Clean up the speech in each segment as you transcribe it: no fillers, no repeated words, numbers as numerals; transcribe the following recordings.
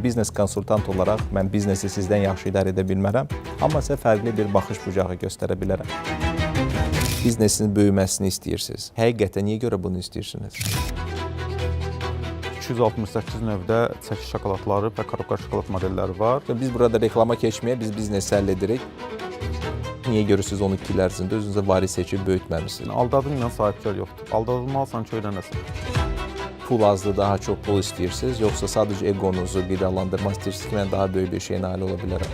biznes konsultant olaraq mən biznesi sizdən yaxşı idarə edə bilmərəm, amma sizə fərqli bir baxış bucağı göstərə bilərəm. Biznesin böyüməsini istəyirsiniz. Həqiqətən niyə görə bunu istəyirsiniz? 268 növdə çəki şokoladları və korobka şokolad modelləri var. Biz burada reklama keçməyə, biz biznesi həll edirik. Niyə görürsünüz 12 il ərzində özünüzə varis seçib böyütməmisiniz? Aldadılmayan sahibkar yoxdur. Aldadılmalısan ki, öyrənəsən. Pul azlığı daha çox pul istəyirsiniz, yoxsa sadəcə egonuzu qidalandırmaq istəyirsiniz ki, mən daha böyük bir şeyə nail ola bilərəm?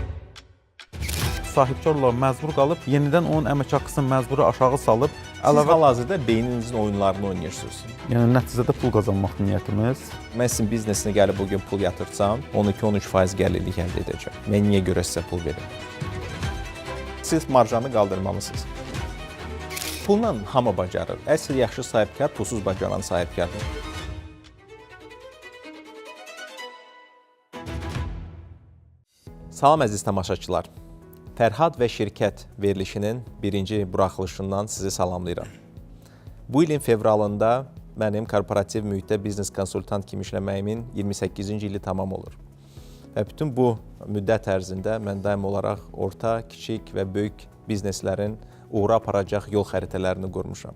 Sahibkarlar məcbur qalıb, yenidən onun əmək haqqısını məcburi aşağı salıb, Siz hal-hazırda beyninizin oyunlarını oynayırsınız. yəni nəticədə pul qazanmaq niyyətimiz. Mən sizin biznesinə gəlib bugün pul yatırsam, 12-13% gəlirlik əldə edəcəm. Mən niyə görə sizə pul verim? Siz marjanı qaldırmalısınız. Pulla hamı bacarır. Əsl yaxşı sahibkar pulsuz bacaran sahibkardır. Salam əziz tamaşaçılar. Fərhad və şirkət verilişinin birinci buraxılışından sizi salamlayıram. Bu ilin fevralında mənim korporativ mühitdə biznes konsultant kimi işləməyimin 28-ci ili tamam olur. Və bütün bu müddət ərzində mən daim olaraq orta, kiçik və böyük bizneslərin uğura aparacaq yol xəritələrini qurmuşam.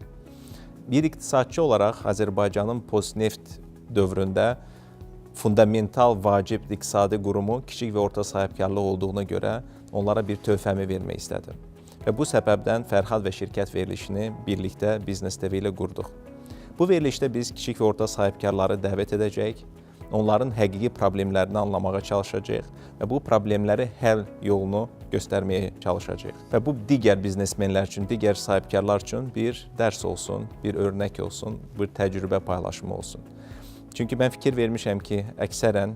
Bir iqtisadçı olaraq Azərbaycanın postneft dövründə fundamental vacib iqtisadi qurumu kiçik və orta sahibkarlıq olduğuna görə onlara bir tövhəmi vermək istədim. Və bu səbəbdən Fərhad və şirkət verilişini birlikdə Biznes TV ilə qurduq. Bu verilişdə biz kiçik və orta sahibkarları dəvət edəcək, onların həqiqi problemlərini anlamağa çalışacağıq və bu problemləri həll yolunu göstərməyə çalışacağıq. Və bu digər biznesmenlər üçün, digər sahibkarlar üçün bir dərs olsun, bir örnək olsun, bir təcrübə paylaşımı olsun. Çünki mən fikir vermişəm ki, əksərən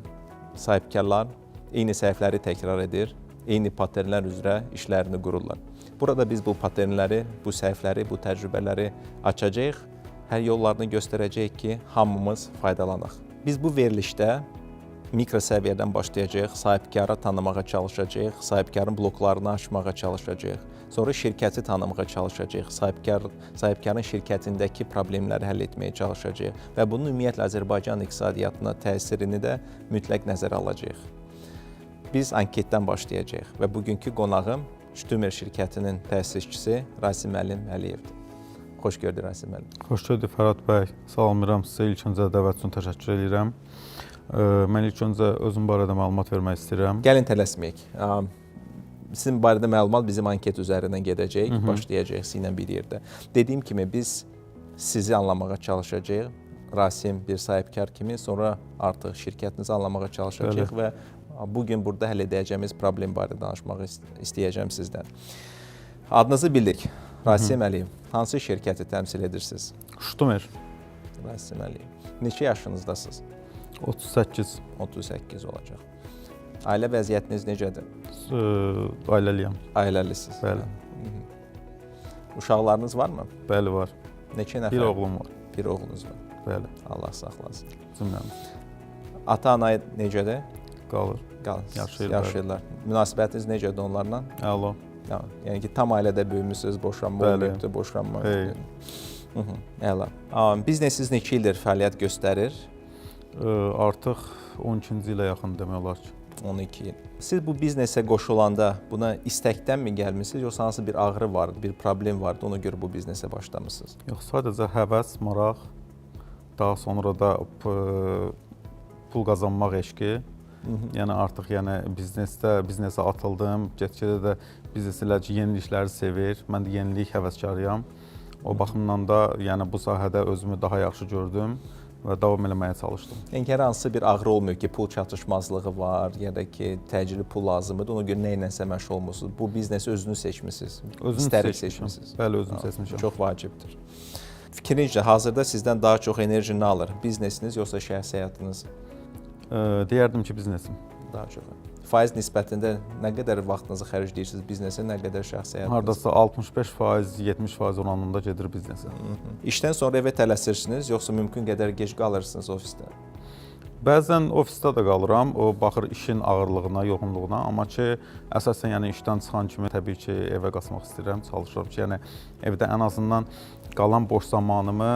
sahibkarlar eyni səhvləri təkrar edir, eyni paternlər üzrə işlərini qururlar. Burada biz bu paternləri, bu səhvləri, bu təcrübələri açacağıq, hər yollarını göstərəcəyik ki, hamımız faydalanaq. Biz bu verilişdə mikro səviyyədən başlayacağıq, sahibkarı tanımağa çalışacağıq, sahibkarın bloklarını açmağa çalışacağıq. Sonra şirkəti tanımağa çalışacağıq, sahibkarın şirkətindəki problemləri həll etməyə çalışacağıq və bunun ümumiyyətlə Azərbaycan iqtisadiyyatına təsirini də mütləq nəzərə alacağıq. Biz anketdən başlayacağıq və bugünkü qonağım Ştümer şirkətinin təsisçisi Rasim Əlim Əliyevdir. Xoş gördük Rasim Əlim. Xoş gördük Fərhad bəy. Salamlayıram sizə. İlk öncə dəvət üçün təşəkkür edirəm. Mən ilk öncə özüm barədə məlumat vermək istəyirəm. Gəlin tələsməyək. Sizin barədə məlumat bizim anket üzərindən gedəcək, başlayacaq sizinlə bir yerdə. Dediyim kimi biz sizi anlamağa çalışacağıq. Rasim bir sahibkar kimi, sonra artıq şirkətinizi anlamağa çalışacağıq və bugün burada həll edəcəyimiz problem barədə danışmaq istəyəcəm sizdən. Adınızı bildik. Rasim Əliyev. Hansı şirkəti təmsil edirsiniz? Ştümer. Rasim Əliyev. Neçə yaşınızdasınız? 38. 38 olacaq. Ailə vəziyyətiniz necədir? Ailəliyəm. Ailəlisiniz. Bəli. Uşaqlarınız varmı? Bəli, var. Neçə nəfər? Bir oğlum var. Bir oğlunuz var. Bəli. Allah saxlasın. Cümləmiz. Ata-ana necədir? Qalır. Yaşayırlar. Münasibətiniz necədir onlarla? Əla. Yəni ki, tam ailədə böyümüsünüz, boşanma olmayıbdır, boşanma. Əla. Biznesiniz neçə ildir fəaliyyət göstərir? Artıq 12-ci ilə yaxın demək olar ki. 12 il. Siz bu biznesə qoşulanda buna istəkdənmi gəlmisiniz, yoxsa hansı bir ağrı vardı, bir problem vardı, ona görə bu biznesə başlamısınız? Yox, sadəcə həvəs, maraq, daha sonra da pul qazanmaq eşqi. Yəni artıq biznesə atıldım, get-gedə də bizneslər yenilikləri sevir. Mən də yenilik həvəskarıyam. O baxımdan da yəni bu sahədə özümü daha yaxşı gördüm və davam eləməyə çalışdım. Yəni hansı bir ağrı olmuyor ki, pul çatışmazlığı var, ya da ki, təcili pul lazımdır. Ona görə nə ilənsə məşğul olmusunuz. Bu biznesi özünüz seçmisiniz. İstərək seçmisiniz. Bəli, özüm seçmişəm. Çox vacibdir. Fikrincə, hazırda sizdən daha çox enerji nə alır? Biznesiniz yoxsa şəxsi həyatınız? Deyərdim ki, biznesim. Daha çox. Faiz nisbətində nə qədər vaxtınızı xərcləyirsiniz biznesə, nə qədər şəxsi həyatınız? Hardasa 65%, 70% oranında gedir biznesə. İşdən sonra evə tələsirsiniz, yoxsa mümkün qədər gec qalırsınız ofisdə? Bəzən ofisdə də qalıram, o baxır işin ağırlığına, yoğunluğuna, amma ki, əsasən yəni işdən çıxan kimi təbii ki, evə qaçmaq istəyirəm, çalışıram ki, yəni evdə ən azından qalan boş zamanımı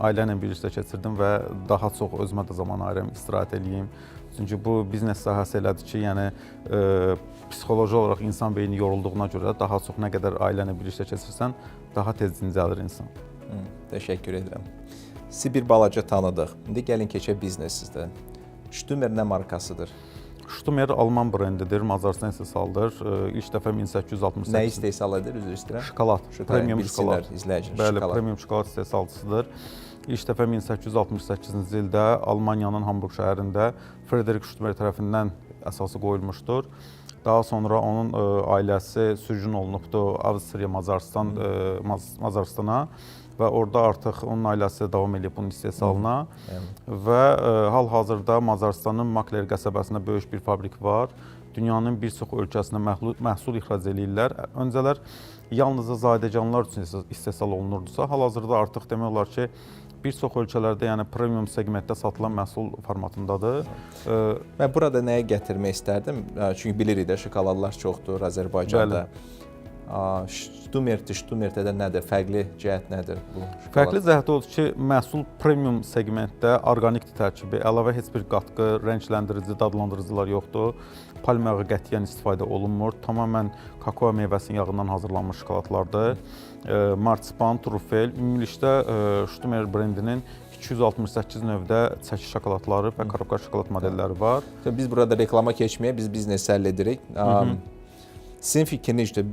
ailə ilə birlikdə keçirdim və daha çox özümə də zaman ayırım, istirahət eləyim. Çünki bu biznes sahəsi elədir ki, yəni psixoloji olaraq insan beyni yorulduğuna görə daha çox nə qədər ailə ilə birlikdə keçirsən, daha tez dincəlir insan. Təşəkkür edirəm. Sizi bir balaca tanıdıq. İndi gəlin keçək biznesinizdən. Stümer nə markasıdır? Stümer Alman brendidir, Macaristan istehsalıdır. İlk dəfə 1868. Nə istehsal edir, üzr istəyirəm? Şokolad, premium şokolad. İzləyicilər, bəli, premium şokolad istehsalçısıdır. İlk dəfə 1868-ci ildə Almaniyanın Hamburq şəhərində Frederick Stümer tərəfindən əsası qoyulmuşdur. Daha sonra onun ailəsi sürgün olunubdur Avstriya, Macaristana və orada artıq onun ailəsi davam edib bunun istehsalına və hal-hazırda Macaristanın Makler qəsəbəsində böyük bir fabrik var. Dünyanın bir çox ölkəsinə məhsul ixrac edirlər. Öncələr yalnızca zadəganlar üçün istehsal olunurdusa, hal-hazırda artıq demək olar ki, bir çox ölkələrdə, yəni premium segmentdə satılan məhsul formatındadır. Mən burada nəyə gətirmək istərdim? Çünki bilirik də şokoladlar çoxdur Azərbaycanda. Stümerdə nədir? Fərqli cəhət nədir bu şokolad? Fərqli cəhəti odur ki, məhsul premium segmentdə orqanikdir tərkibi, əlavə heç bir qatqı, rəngləndirici, dadlandırıcılar yoxdur. Palm yağı qətiyyən istifadə olunmur. Tamamilə kakao meyvəsinin yağından hazırlanmış şokoladlardır. Marsipan, trufel, ümumilikdə Stümer brendinin 268 növdə çəki şokoladları və korobka şokolad modelləri var. Biz burada reklama keçməyə, biz biznesi həll edirik. Sizin fikrinizcə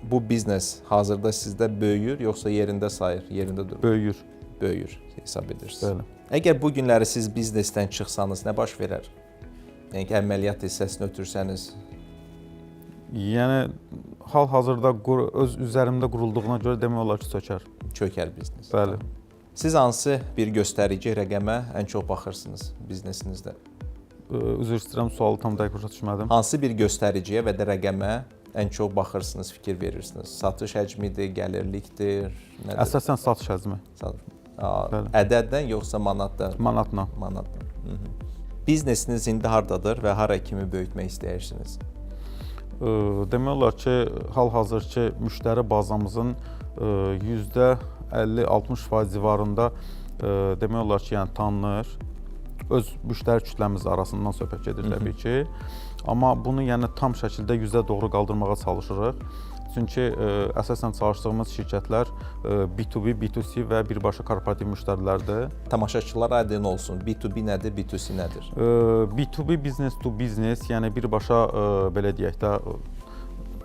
bu biznes hazırda sizdə böyüyür, yoxsa yerində sayır, yerində durur? Böyüyür. Böyüyür, hesab edirsiniz. Bəli. Əgər bu günləri siz biznesdən çıxsanız, nə baş verər? Yəni ki, əməliyyat hissəsini ötürsəniz? Yəni, hal-hazırda öz üzərimdə qurulduğuna görə demək olar ki, çökər. Çökər biznes. Bəli. Siz hansı bir göstərici rəqəmə ən çox baxırsınız biznesinizdə? Üzr istəyirəm, sualı tam dəqiq başa düşmədim. Hansı bir göstəriciyə və də rəqəmə ən çox baxırsınız, fikir verirsiniz? Satış həcmidir, gəlirlikdir, nədir? Əsasən satış həcmi. Ədəddən yoxsa manatdan? Manatla. Manatdan. Biznesiniz indi hardadır və hara kimi böyütmək istəyirsiniz? Demək olar ki, hal-hazırki müştəri bazamızın %50-60% civarında demək olar ki, yəni tanınır. Öz müştəri kütləmiz arasından söhbət gedir təbii ki. Amma bunu yəni tam şəkildə 100-ə doğru qaldırmağa çalışırıq. Çünki əsasən çalışdığımız şirkətlər B2B, B2C və birbaşa korporativ müştərilərdir. Tamaşaçılar aydın olsun. B2B nədir, B2C nədir? B2B business to business, yəni birbaşa belə deyək də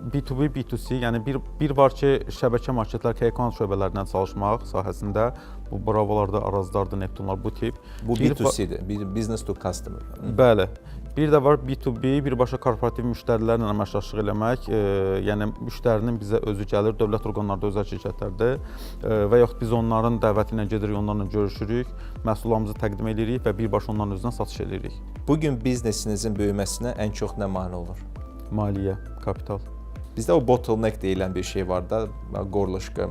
B2B, B2C, yəni bir var ki, şəbəkə marketlər, K-account şöbələrindən çalışmaq sahəsində, bu bravolarda, arazlardır, Neptunlar, bu tip. Bu B2C-dir, business to customer. Bəli. Bir də var B2B, birbaşa korporativ müştərilərlə əməkdaşlıq eləmək, yəni müştərinin bizə özü gəlir, dövlət orqanları da özəl şirkətlərdir və yaxud biz onların dəvəti ilə gedirik, onlarla görüşürük, məhsullarımızı təqdim edirik və birbaşa onların özündən satış edirik. Bugün biznesinizin böyüməsinə ən çox nə mane olur? Maliyyə, kapital. Bizdə o bottleneck deyilən bir şey var da, qorluşqa,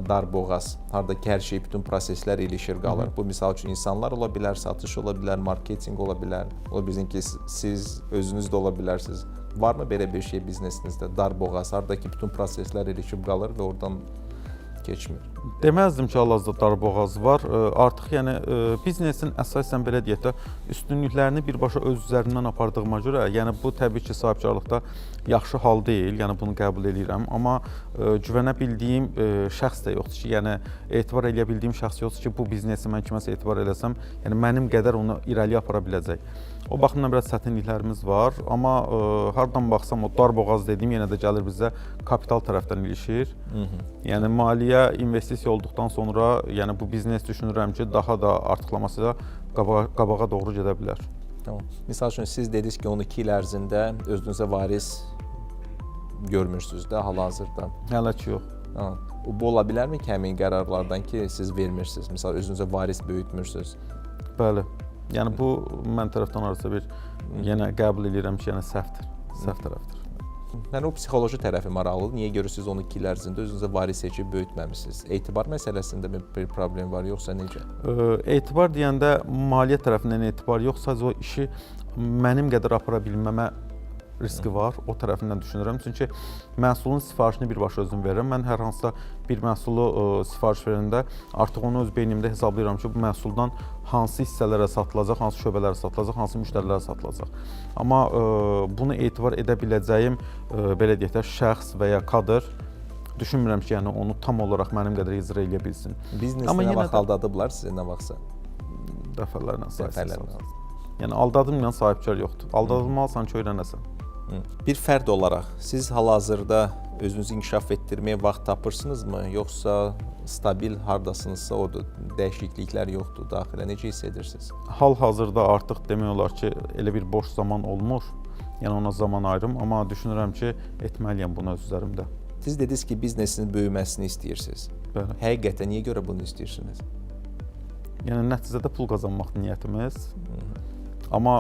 dar boğaz, haradakı hər şey, bütün proseslər ilişir qalır. Bu, misal üçün, insanlar ola bilər, satış ola bilər, marketinq ola bilər, ola bilsin ki, siz özünüz də ola bilərsiniz. Varmı belə bir şey biznesinizdə, dar boğaz, haradakı bütün proseslər ilişib qalır və oradan keçmir? Deməzdim ki, hal-hazırda dar boğaz var. Artıq yəni biznesin əsasən belə deyək də üstünlüklərini birbaşa öz üzərindən apardığıma görə, yəni bu təbii ki, sahibkarlıqda yaxşı hal deyil, yəni bunu qəbul edirəm. Amma güvənə bildiyim şəxs də yoxdur ki, yəni etibar eləyə bildiyim şəxs yoxdur ki, bu biznesi mən kiməsə etibar eləsəm, yəni mənim qədər onu irəliyə apara biləcək. O baxımdan biraz çətinliklərimiz var, amma hardan baxsam o dar boğaz dediyim yenə də gəlir bizə kapital tərəfdən ilişir. Yəni maliyyə, investisiya olduqdan sonra, yəni bu biznes düşünürəm ki, daha da artıqlaması da qabağa doğru gedə bilər. Tamam. Misal üçün siz dediniz ki, 12 il ərzində özünüzə varis görmürsünüz də hal-hazırda. Hələ ki yox. Bu ola bilərmi ki, həmin qərarlardan ki, siz vermirsiniz? Misal özünüzə varis böyütmürsünüz? Bəli. Yəni bu mən tərəfdən arası bir yenə qəbul edirəm ki, yəni səhvdir, səhv tərəfdir. Yəni o psixoloji tərəfi maraqlıdır. Niyə görürsünüz 12 il ərzində özünüzə varis seçib böyütməmisiniz? Etibar məsələsində bir problem var, yoxsa necə? Etibar deyəndə maliyyə tərəfindən etibar yox, sadəcə o işi mənim qədər apara bilməmə riski var. O tərəfindən düşünürəm. Çünki məhsulun sifarişini birbaşa özüm verirəm. Mən hər hansısa bir məhsulu sifariş verəndə artıq onu öz beynimdə hesablayıram ki, bu məhsuldan hansı hissələrə satılacaq, hansı şöbələrə satılacaq, hansı müştərilərə satılacaq. Amma bunu etibar edə biləcəyim belə deyək də şəxs və ya kadr düşünmürəm ki, yəni onu tam olaraq mənim qədər icra edə bilsin. Biznesdə nə vaxt aldadıblar sizə, nə vaxtsa? Dəfələrlə sayısız. Yəni aldadılmayan sahibkar yoxdur. Aldadılmalısan ki, öyrənəsən. Bir fərd olaraq siz hal-hazırda özünüzü inkişaf etdirməyə vaxt tapırsınızmı, yoxsa stabil hardasınızsa orada dəyişikliklər yoxdur daxilə, necə hiss edirsiniz? Hal-hazırda artıq demək olar ki, elə bir boş zaman olmur. Yəni ona zaman ayırım, amma düşünürəm ki, etməliyəm bunu öz üzərimdə. Siz dediniz ki, biznesin böyüməsini istəyirsiniz. Bəli. Həqiqətən niyə görə bunu istəyirsiniz? Yəni nəticədə pul qazanmaqdır niyyətimiz. Amma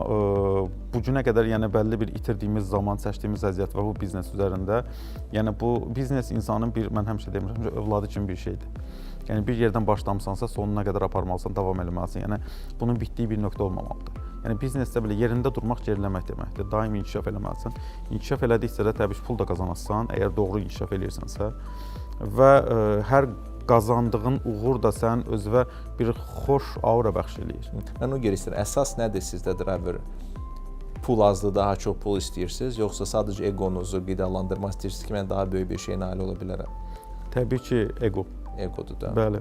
bu günə qədər yəni bəlli bir itirdiyimiz zaman, çəkdiyimiz əziyyət var bu biznes üzərində. Yəni bu biznes insanın mən həmişə demirəm ki, övladı kimi bir şeydir. Yəni bir yerdən başlamısansa sonuna qədər aparmalısan, davam etməlisən. Yəni bunun bitdiyi bir nöqtə olmamalıdır. Yəni biznesdə belə yerində durmaq geriləmək deməkdir. Daim inkişaf eləməlisən. İnkişaf elədikcə də təbii ki, pul da qazanırsan, əgər doğru inkişaf eləyirsənsə və hər qazandığın uğur da sən özünə bir xoş aura bəxş eləyir. Mən onu görə istəyirəm. Əsas nədir sizdə driver? Pul azdır, daha çox pul istəyirsiniz, yoxsa sadəcə egonuzu qidalandırmaq istəyirsiniz ki, mən daha böyük bir şeyə nail ola bilərəm? Təbii ki, ego. Egodur da. Bəli.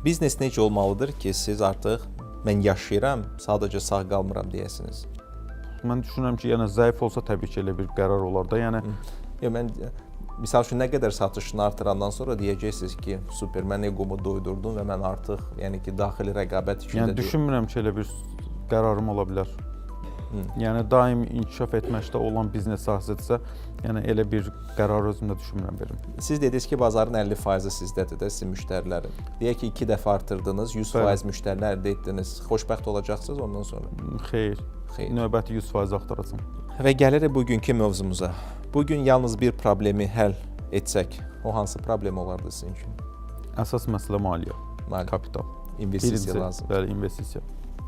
Biznes necə olmalıdır ki, siz artıq mən yaşayıram, sadəcə sağ qalmıram deyəsiniz? Mən düşünürəm ki, yəni zəif olsa təbii ki, elə bir qərar olar da. Yəni mən misal üçün nə qədər satışını artırandan sonra deyəcəksiniz ki, super, mən egomu doydurdum və mən artıq, yəni ki, daxili rəqabət içində yəni düşünmürəm ki, elə bir qərarım ola bilər. Yəni daim inkişaf etməkdə olan biznes sahəsidirsə, yəni elə bir qərar özümdə düşünmürəm verim. Siz dediniz ki, bazarın 50%-i sizdədir də, sizin müştərilərin. Deyək ki, 2 dəfə artırdınız, 100% müştərilər əldə etdiniz. Xoşbəxt olacaqsınız ondan sonra? Xeyr. Növbəti 100% axtaracağam. Və gəlirik bugünkü mövzumuza. Bugün yalnız bir problemi həll etsək, o hansı problem olardı sizin üçün? Əsas məsələ maliyyə, kapital. İnvestisiya lazım. Bəli, investisiya.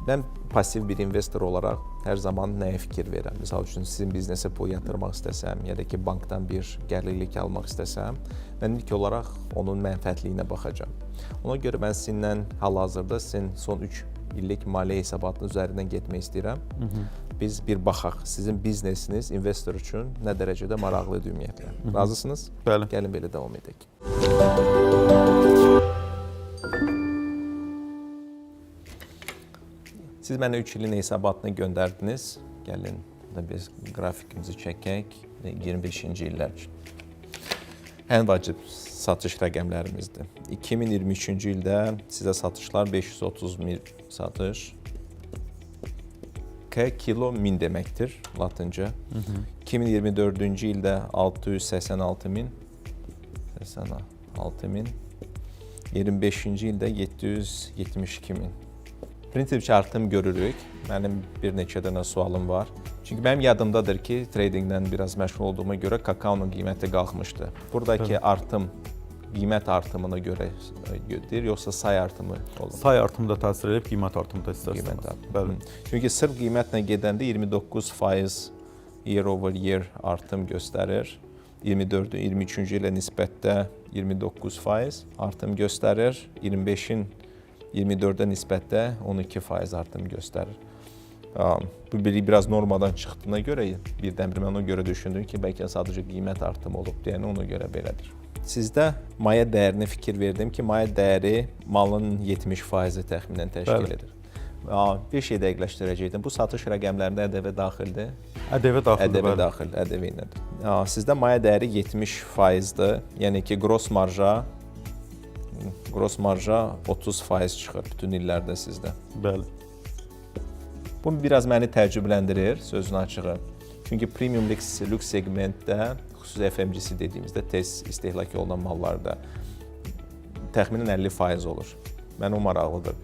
Mən pasiv bir investor olaraq hər zaman nəyə fikir verirəm? Misal üçün, sizin biznesə pul yatırmaq istəsəm, ya da ki, bankdan bir gəlirlik almaq istəsəm, mən ilk olaraq onun mənfəətliyinə baxacağam. Ona görə mən sizinlə hal-hazırda sizin son 3 illik maliyyə hesabatının üzərindən getmək istəyirəm. Biz bir baxaq, sizin biznesiniz investor üçün nə dərəcədə maraqlıdır ümumiyyətlə. Razısınız? Bəli. Gəlin belə davam edək. Siz mənə 3 ilin hesabatını göndərdiniz. Gəlin, biz qrafikimizi çəkək 25-ci illər üçün. Ən vacib satış rəqəmlərimizdir. 2023-cü ildə sizə satışlar 530 min satış. K kilo 1000 deməkdir, latınca. 2024-cü ildə 686 min. 25-ci ildə 772 min. Prinsipcə artım görürük. Mənim bir neçə dənə sualım var. Çünki mənim yadımdadır ki, tradingdən biraz məşğul olduğuma görə kakaonun qiyməti qalxmışdı. Buradakı artım qiymət artımına görədir, yoxsa say artımı olur? Say artımı da təsir edib, qiymət artımı da istərsiniz. Bəli. Çünki sırf qiymətlə gedəndə 29% year over year artım göstərir. 23-cü ilə nisbətdə 29% artım göstərir. 25-in 24-ə nisbətdə 12% artım göstərir. Bu biraz normadan çıxdığına görə birdən-bir mən ona görə düşündüm ki, bəlkə sadəcə qiymət artımı olub deyəni ona görə belədir. Sizdə maya dəyərinə fikir verdim ki, maya dəyəri malın 70%-i təxminən təşkil edir. Bir şey dəqiqləşdirəcəkdim. Bu satış rəqəmlərində ədəvə daxildir? Ədəvə daxildir. Ədəvə daxildir, ədəvə ilədir. Sizdə maya dəyəri 70%-dir. Yəni ki, gross marja 30% çıxır bütün illərdə sizdə. Bəli. Bu biraz məni təəccübləndirir, sözün açığı. Çünki premium lüks segmentdə, xüsusi FMCC dediyimizdə tez istehlak olunan mallarda təxminən 50% olur. Mənə o maraqlıdır.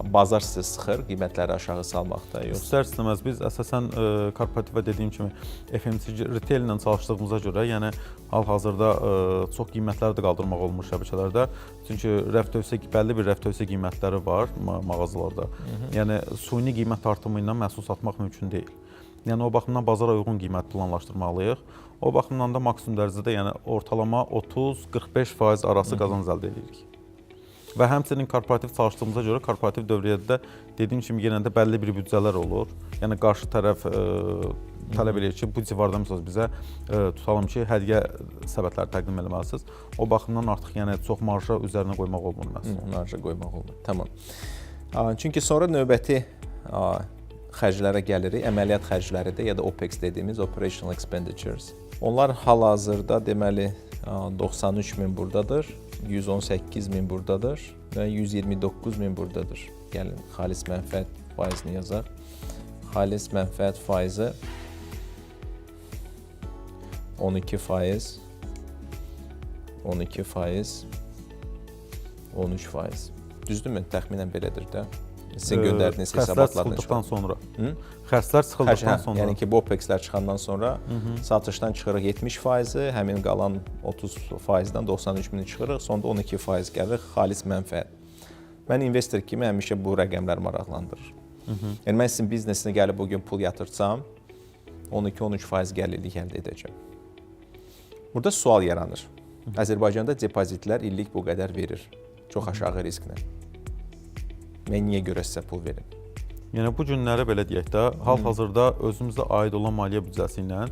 Bazar sizə sıxır, qiymətləri aşağı salmaqda, yoxsa? İstər-istəməz biz əsasən korporativə dediyim kimi FMCG retail ilə çalışdığımıza görə, yəni hal-hazırda çox qiymətləri də qaldırmaq olmur şəbəkələrdə. Çünki bəlli bir rəf tövsiyə qiymətləri var mağazalarda. Yəni süni qiymət artımı ilə məhsul satmaq mümkün deyil. Yəni o baxımdan bazara uyğun qiymət planlaşdırmalıyıq. O baxımdan da maksimum dərəcədə, yəni ortalama 30-45% arası qazanc əldə edirik. Və həmçinin korporativ çalışdığımıza görə korporativ dövriyyədə dediyim kimi yenə də bəlli bir büdcələr olur. Yəni qarşı tərəf tələb edir ki, bu civarda məsələn bizə tutalım ki, hədiyyə səbətləri təqdim etməlisiniz. O baxımdan artıq yəni çox marja üzərinə qoymaq olmur məsələn. Marja qoymaq olmur. Tamam. Çünki sonra növbəti xərclərə gəlirik. Əməliyyat xərcləridir ya da OPEX dediyimiz operational expenditures. Onlar hal-hazırda deməli 93.000 buradadır, 118.000 buradadır və 129.000 buradadır. Gəlin xalis mənfəət faizini yazaq. Xalis mənfəət faizi 12%, 12%, 13%. Düzdürmü? Təxminən belədir də. Sizin göndərdiyiniz hesabatlardan çıxdıqdan sonra. Xərclər çıxıldıqdan sonra. Yəni ki, bu OPEX-lər çıxandan sonra satışdan çıxırıq 70%, həmin qalan 30%-dən 93.000 çıxırıq, sonda 12% gəlir xalis mənfəət. Mən investor kimi həmişə bu rəqəmlər maraqlandırır. Yəni mən sizin biznesinə gəlib bugün pul yatırsam, 12-13% gəlirlik əldə edəcəm. Burada sual yaranır. Azərbaycanda depozitlər illik bu qədər verir. Çox aşağı risklə. Mən niyə görə sizə pul verim? Yəni bu günləri belə deyək də, hal-hazırda özümüzə aid olan maliyyə büdcəsi ilə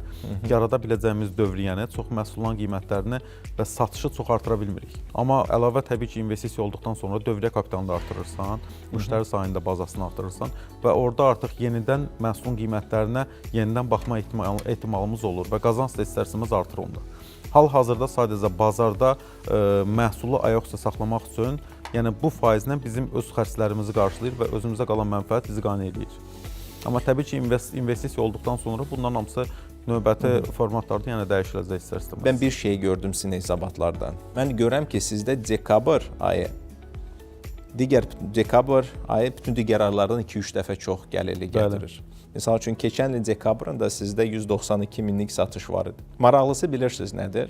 yarada biləcəyimiz dövriyyəni, çox məhsulların qiymətlərini və satışı çox artıra bilmirik. Amma əlavə təbii ki, investisiya olduqdan sonra dövriyyə kapitalını da artırırsan, müştəri sayında bazasını artırırsan və orada artıq yenidən məhsulun qiymətlərinə yenidən baxma ehtimalımız olur və qazanc da istərsimiz artır onda. Hal-hazırda sadəcə bazarda məhsulu ayaq üstə saxlamaq üçün, yəni bu faizlə bizim öz xərclərimizi qarşılayır və özümüzə qalan mənfəət bizi qane edir. Amma təbii ki, investisiya olduqdan sonra bunların hamısı növbəti formatlarda yəni dəyişiləcək istər-istəməz. Mən bir şey gördüm sizin hesabatlardan. Mən görürəm ki, sizdə dekabr ayı, dekabr ayı bütün digər aylardan 2-3 dəfə çox gəlirli gətirir. Məsəl üçün, keçən il dekabrında sizdə 192 minlik satış var idi. Maraqlısı bilirsiniz nədir?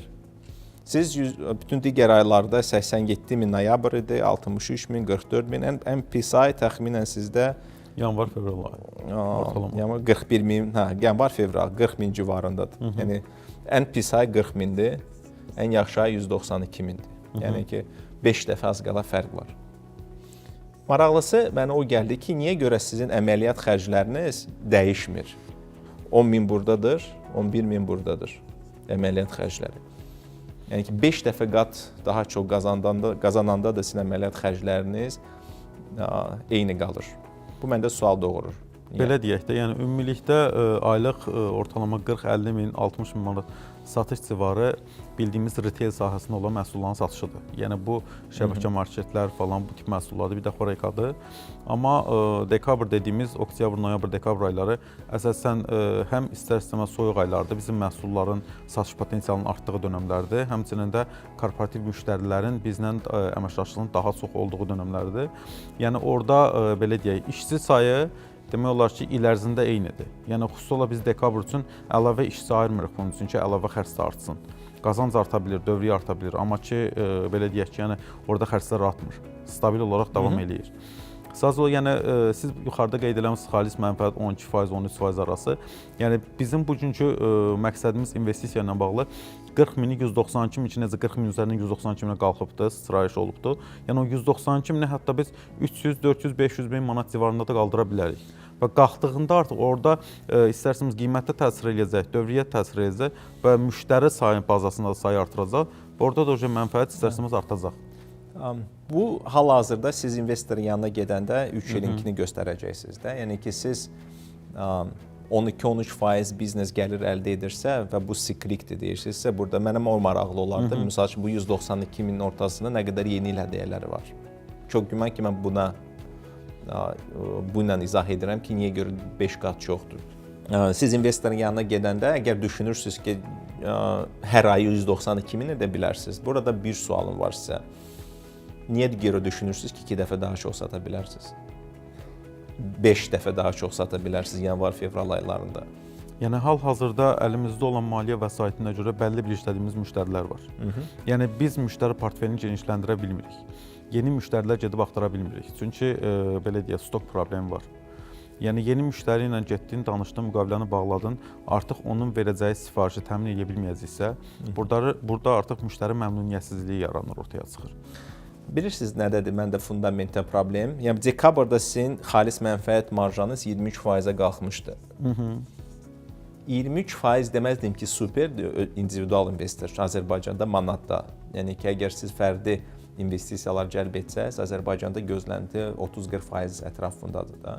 Siz bütün digər aylarda 87 min noyabr idi, 63 min, 44 min, ən pis ay təxminən sizdə yanvar, fevral ayı. Yanvar 41 min, yanvar, fevral 40 min civarındadır. Yəni ən pis ay 40 mindir, ən yaxşı ay 192 mindir. Yəni ki, 5 dəfə az qala fərq var. Maraqlısı mənə o gəldi ki, niyə görə sizin əməliyyat xərcləriniz dəyişmir? 10 min buradadır, 11 min buradadır əməliyyat xərcləri. Yəni ki, 5 dəfə qat daha çox qazananda da sizin əməliyyat xərcləriniz eyni qalır. Bu məndə sual doğurur. Belə deyək də, yəni ümumilikdə aylıq ortalama 40-50 min, 60 min manat satış civarı bildiyimiz retail sahəsində olan məhsulların satışıdır. Yəni bu şəbəkə marketlər falan bu tip məhsullardır, bir də xorekadır. Amma dekabr dediyimiz oktyabr, noyabr, dekabr ayları əsasən həm istər-istəməz soyuq aylardır, bizim məhsulların satış potensialının artdığı dönəmlərdir. Həmçinin də korporativ müştərilərin bizlə əməkdaşlığının daha çox olduğu dönəmlərdir. Yəni orada belə deyək, işçi sayı demək olar ki, il ərzində eynidir. Yəni xüsusi olaraq biz dekabr üçün əlavə işçi ayırmırıq bunun üçün ki, əlavə xərc də artsın. Qazanc arta bilir, dövriyyə arta bilir, amma ki, belə deyək ki, yəni orada xərclər artmır. Stabil olaraq davam eləyir. Sadəcə yəni siz yuxarıda qeyd etdiyiniz xalis mənfəət 12%, 13% arası. Yəni bizim bugünkü məqsədimiz investisiya ilə bağlı 40 mini 192 min ki, necə 40 min üzərindən 192 minə qalxıbdı, sıçrayış olubdu. Yəni o 192 mini hətta biz 300, 400, 500 min manat civarında da qaldıra bilərik. Və qalxdığında artıq orada istərsiniz qiymətdə təsir eləyəcək, dövriyyə təsir eləyəcək və müştəri sayı bazasında da sayı artıracaq. Orada da mənfəət istərsiniz artacaq. Bu hal-hazırda siz investorun yanına gedəndə 3 ilinkini göstərəcəksiniz də. Yəni ki, siz 12-13% biznes gəlir əldə edirsə və bu siklikdir deyirsinizsə, burada mənə o maraqlı olardı. Misal üçün, bu 192 minin ortasında nə qədər yeni il hədiyyələri var. Çox güman ki, mən bununla izah edirəm ki, niyə görə 5 qat çoxdur. Siz investorun yanına gedəndə, əgər düşünürsünüz ki, hər ayı 192 min edə bilərsiniz, burada bir sualım var sizə. Niyə görə düşünürsünüz ki, 2 dəfə daha çox sata bilərsiniz? 5 dəfə daha çox sata bilərsiniz yanvar, fevral aylarında. Yəni hal-hazırda əlimizdə olan maliyyə vəsaitinə görə bəlli bir işlədiyimiz müştərilər var. Yəni biz müştəri portfelini genişləndirə bilmirik. Yeni müştərilər gedib axtara bilmirik. Çünki belə deyək, stok problemi var. Yəni yeni müştəri ilə getdin, danışdın, müqaviləni bağladın, artıq onun verəcəyi sifarişi təmin edə bilməyəcəksə, burada artıq müştəri məmnuniyyətsizliyi yaranır, ortaya çıxır. Bilirsiniz nədədir məndə fundamental problem? Yəni dekabrda sizin xalis mənfəət marjanız 23%-ə qalxmışdı. 23% deməzdim ki, superdir individual investor Azərbaycanda manatda. Yəni ki, əgər siz fərdi investisiyalar cəlb etsəz, Azərbaycanda gözlənti 30-40% ətrafındadır da.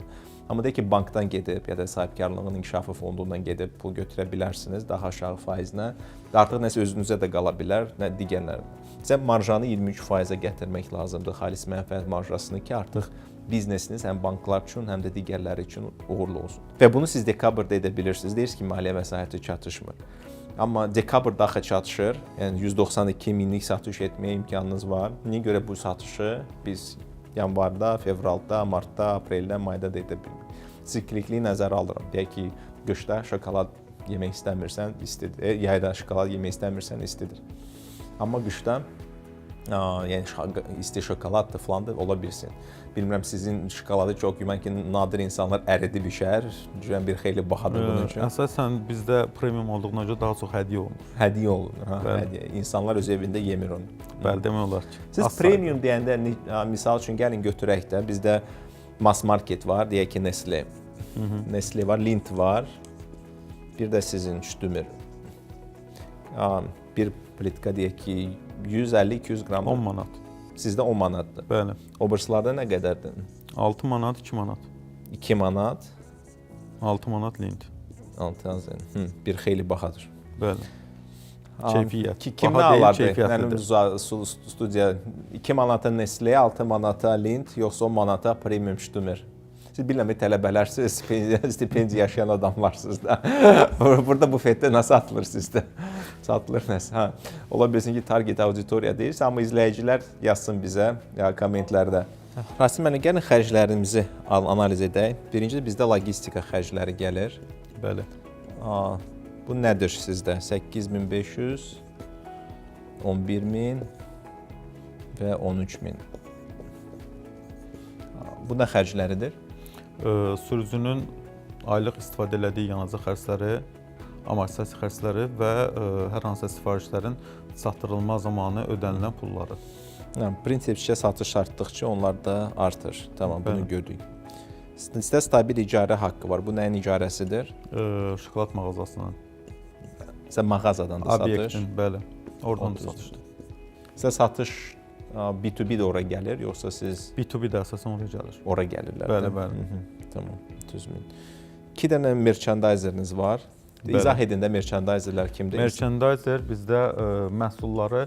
Amma deyək ki, bankdan gedib ya da sahibkarlığın inkişafı fondundan gedib pul götürə bilərsiniz daha aşağı faizlə. Artıq nəsə özünüzə də qala bilər, nə digərlərinə. Sizə marjanı 23%-ə gətirmək lazımdır, xalis mənfəət marjasını ki, artıq biznesiniz həm banklar üçün, həm də digərləri üçün uğurlu olsun. Və bunu siz dekabrda edə bilirsiniz. Deyirsiniz ki, maliyyə vəsaiti çatışmır. Amma dekabrda axı çatışır. Yəni 192 minlik satış etməyə imkanınız var. Niyə görə bu satışı biz yanvarda, fevralda, martda, apreldə, mayda da edə bilmirik? Siklikliyi nəzərə alıram. Deyək ki, qışda şokolad yemək istəmirsən, istidir. Yayda şokolad yemək istəmirsən, istidir. Amma qışda yəni isti şokoladdır falan da ola bilsin. Bilmirəm sizin şokoladı çox güman ki, nadir insanlar əridi bişər. Cürən bir xeyli bahadır bunun üçün. Əsasən bizdə premium olduğuna görə daha çox hədiyyə olunur. Hədiyyə olunur, hədiyyə. İnsanlar öz evində yemir onu. Bəli, demək olar ki. Siz premium deyəndə misal üçün gəlin götürək də bizdə mass market var, deyək ki, Nestle. Nestle var, Lindt var. Bir də sizin Stümür. Bir plitka deyək ki, 150-200 qram. 10 manat. Sizdə 10 manatdır. Bəli. Oburslarda nə qədərdir? 6 manat, 2 manat. 2 manat. 6 manat Lindt. 6 manat. Bir xeyli bahadır. Bəli. Keyfiyyət. Kimə alardı? Mənim studiya 2 manata Nestle, 6 manata Lindt, yoxsa 10 manata Premium Stümür. Siz bilməm, tələbələrsiniz, stipendiya yaşayan adamlarsınız da. Burada bufetdə nə satılır sizdə? Satılır nəsə. Ola bilsin ki, target auditoriya deyirsə, amma izləyicilər yazsın bizə kommentlərdə. Rasim müəllim, gəlin xərclərimizi analiz edək. Birincisi bizdə logistika xərcləri gəlir. Bəli. Bu nədir sizdə? 8500, 11000 və 13000. Bu nə xərcləridir? Sürücünün aylıq istifadə elədiyi yanacaq xərcləri, amortisasiya xərcləri və hər hansısa sifarişlərin çatdırılma zamanı ödənilən pulları. Prinsipcə satış artdıqca onlar da artır. Tamam, bunu gördük. Sizdə stabil icarə haqqı var. Bu nəyin icarəsidir? Şokolad mağazasının. Sizə mağazadan da satış? Obyektin, bəli. Oradan da satışdır. Sizə satış B2B də ora gəlir, yoxsa siz... B2B də əsasən oraya gəlir. Ora gəlirlər. Bəli, bəli. Tamam, 3000. 2 dənə merchandizeriniz var. İzah edin də merchandizerlər kimdir? Merchandizer bizdə məhsulları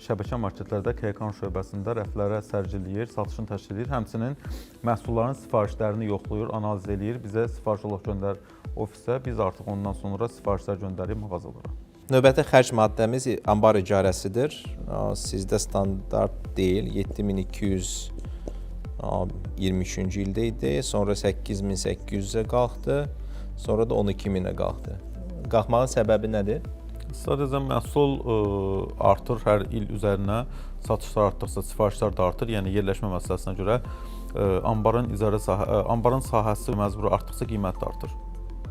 şəbəkə marketlərdə KK şöbəsində rəflərə sərgiləyir, satışını təşkil edir. Həmçinin məhsulların sifarişlərini yoxlayır, analiz edir. Bizə sifariş olaraq göndərir ofisə. Biz artıq ondan sonra sifarişlər göndəririk mağazalara. Növbəti xərc maddəmiz ambar icarəsidir. Sizdə standart deyil, 7223-cü ildə idi, sonra 8800-ə qalxdı, sonra da 12000-ə qalxdı. Qalxmağın səbəbi nədir? Sadəcə məhsul artır hər il üzərinə, satışlar artdıqca sifarişlər də artır. Yəni yerləşmə məsələsinə görə ambarın sahəsi məcburi artdıqca qiymət də artır.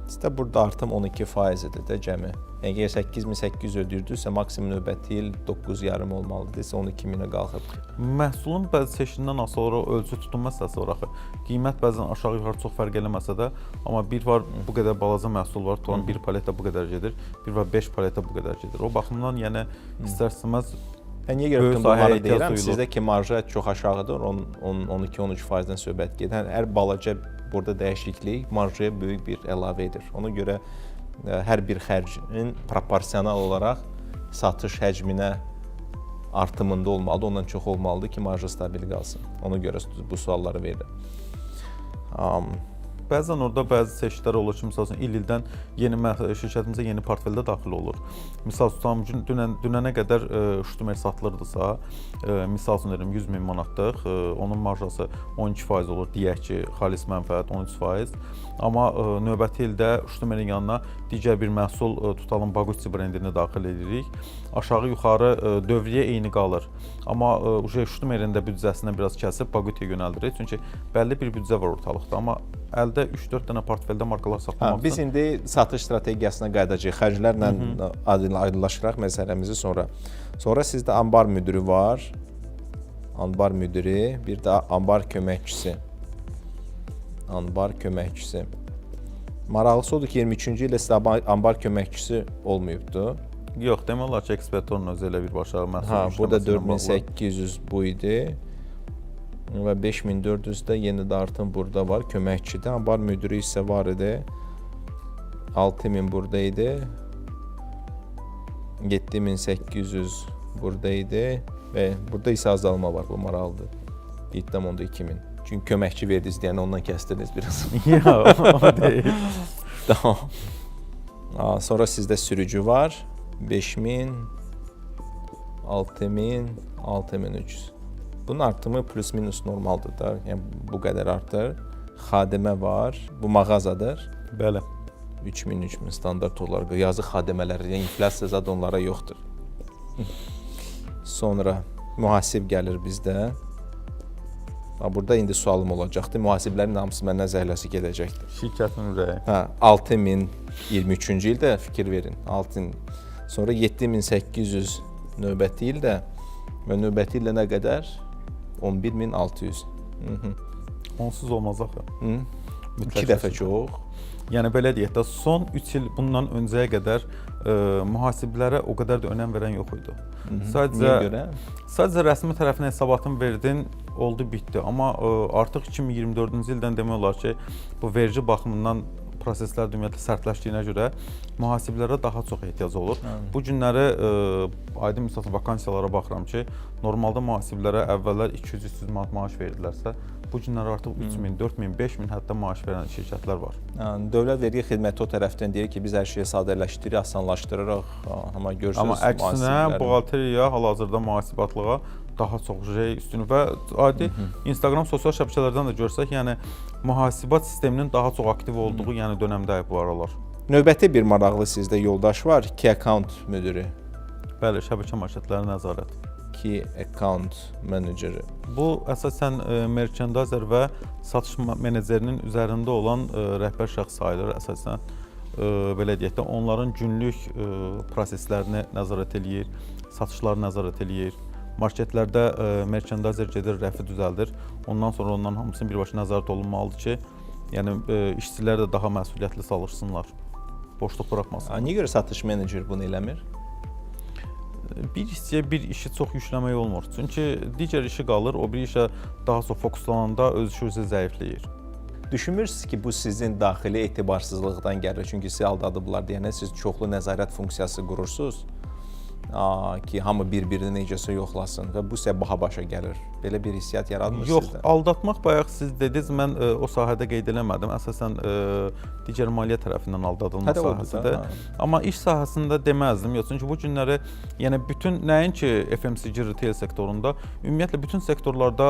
Sizdə burada artım 12%-dir də cəmi. Əgər 8800 ödürdünüzsə, maksimum növbəti il 9,5 olmalıdır, 12000-ə qalxıb. Məhsulun bəzi çeşidindən asılı olaraq ölçü tutun məsələsi var axı. Qiymət bəzən aşağı-yuxarı çox fərq eləməsə də, amma bir var bu qədər balaca məhsul var, tutan bir paletə bu qədər gedir, bir var 5 paletə bu qədər gedir. O baxımdan yəni istər-istəməz niyə görə bütün bunları deyirəm? Sizdə ki, marja çox aşağıdır, 12-13%-dən söhbət gedir. Hər balaca burada dəyişiklik marjaya böyük bir əlavə edir. Ona görə hər bir xərcin proporsional olaraq satış həcminə artımında olmalıdır, ondan çox olmalıdır ki, marja stabil qalsın. Ona görə bu sualları verirəm. Bəzən orada bəzi seçkilər olur ki, misal üçün il-ildən şirkətimizə yeni portfeldə daxil olur. Misal tutam, dünənə qədər Stümer satılırdısa, misal üçün deyirəm 100.000 manatlıq, onun marjası 12% olur, deyək ki, xalis mənfəət 13%. Amma növbəti ildə Stümerin yanına digər bir məhsul tutalım Baguchi brendini daxil edirik. Aşağı-yuxarı dövriyyə eyni qalır. Amma Stümerin də büdcəsindən biraz kəsib Baguchiyə yönəldirik. Çünki bəlli bir büdcə var ortalıqda. Amma əldə 3-4 dənə portfeldə markalar saxlamaq. Biz indi satış strategiyasına qayıdacağıq. Xərclərlə aydınlaşdıraq məsələmizi sonra. Sonra sizdə anbar müdiri var. Anbar müdiri, bir də anbar köməkçisi. Anbar köməkçisi. Maraqlısı odur ki, 23-cü ildə sizdə anbar köməkçisi olmayıbdı. Yox, demək olar ki, eksportorun özü elə birbaşa məhsul burada 4800 bu idi. Və 5400 də yeni də artım burada var, köməkçidə. Anbar müdiri isə var idi. 6000 burada idi. 7800 burada idi. Və burada isə azalma var, bu maraqlıdır. 7,2000. Çünki köməkçi verdiniz deyəni ondan kəsdiniz biraz. Yox, o deyil. Tamam. Sonra sizdə sürücü var. 5000, 6000, 6300. Bunun artımı plus minus normaldır da. Yəni bu qədər artır. Xadimə var. Bu mağazadır. Bəli. 3000 standart olaraq yazıq xadimələr, yəni inflyasiya zad onlara yoxdur. Sonra mühasib gəlir bizdə. Burada indi sualım olacaqdı. Mühasiblərin hamısı məndən zəhləsi gedəcəkdir. Şirkətin ürəyi. 6023-cü ildə fikir verin. 6000. Sonra 7800 növbəti ildə və növbəti ildə nə qədər? 11600. Onsuz olmaz axı. 2 dəfə çox. Yəni belə deyək də, son 3 il bundan öncəyə qədər mühasiblərə o qədər də önəm verən yox idi. Sadəcə rəsmi tərəfinə hesabatını verdin, oldu, bitdi. Amma artıq 2024-cü ildən demək olar ki, bu vergi baxımından proseslər ümumiyyətlə sərtləşdiyinə görə mühasiblərə daha çox ehtiyac olur. Bu günləri aydın misal vakansiyalara baxıram ki, normalda mühasiblərə əvvəllər 200-300 manat maaş verirlərsə, bu günlər artıq 3000, 4000, 5000 hətta maaş verən şirkətlər var. Dövlət vergi xidməti o tərəfdən deyir ki, biz hər şeyi sadələşdiririk, asanlaşdırırıq. Amma görürsünüz, amma əksinə buğalteriya, hal-hazırda mühasibatlığa daha çox üstünlük və adi Instagram sosial şəbəkələrdən də görsək, yəni mühasibat sisteminin daha çox aktiv olduğu dönəmdə bu aralar. Növbəti bir maraqlı sizdə yoldaş var, Key Account müdiri. Bəli, şəbəkə marşrutları nəzarət. Key Account meneceri. Bu əsasən merchandiser və satış menecerinin üzərində olan rəhbər şəxs sayılır əsasən. Belə deyək də, onların günlük proseslərini nəzarət eləyir, satışları nəzarət eləyir. Marketlərdə merchandiser gedir, rəfi düzəldir. Ondan sonra onların hamısının birbaşa nəzarət olunmalıdır ki, yəni işçilər də daha məsuliyyətli çalışsınlar, boşluq buraxmasınlar. Niyə görə satış meneceri bunu eləmir? Bir işçiyə bir işi çox yükləmək olmur. Çünki digər işi qalır, o bir işə daha çox fokuslananda öz işi zəifləyir. Düşünmürsünüz ki, bu sizin daxili etibarsızlıqdan gəlir. Çünki sizi aldadıblar deyənə siz çoxlu nəzarət funksiyası qurursunuz. Ki, hamı bir-birini necəsə yoxlasın və bu sizə baha başa gəlir. Belə bir hissiyat yaradmır sizdə? Yox, aldatmaq bayaq siz dediniz, mən o sahədə qeyd eləmədim. Əsasən digər maliyyə tərəfindən aldadılma sahəsidir. Amma iş sahəsində deməzdim. Çünki bu günləri, yəni bütün nəinki FMCG retail sektorunda, ümumiyyətlə bütün sektorlarda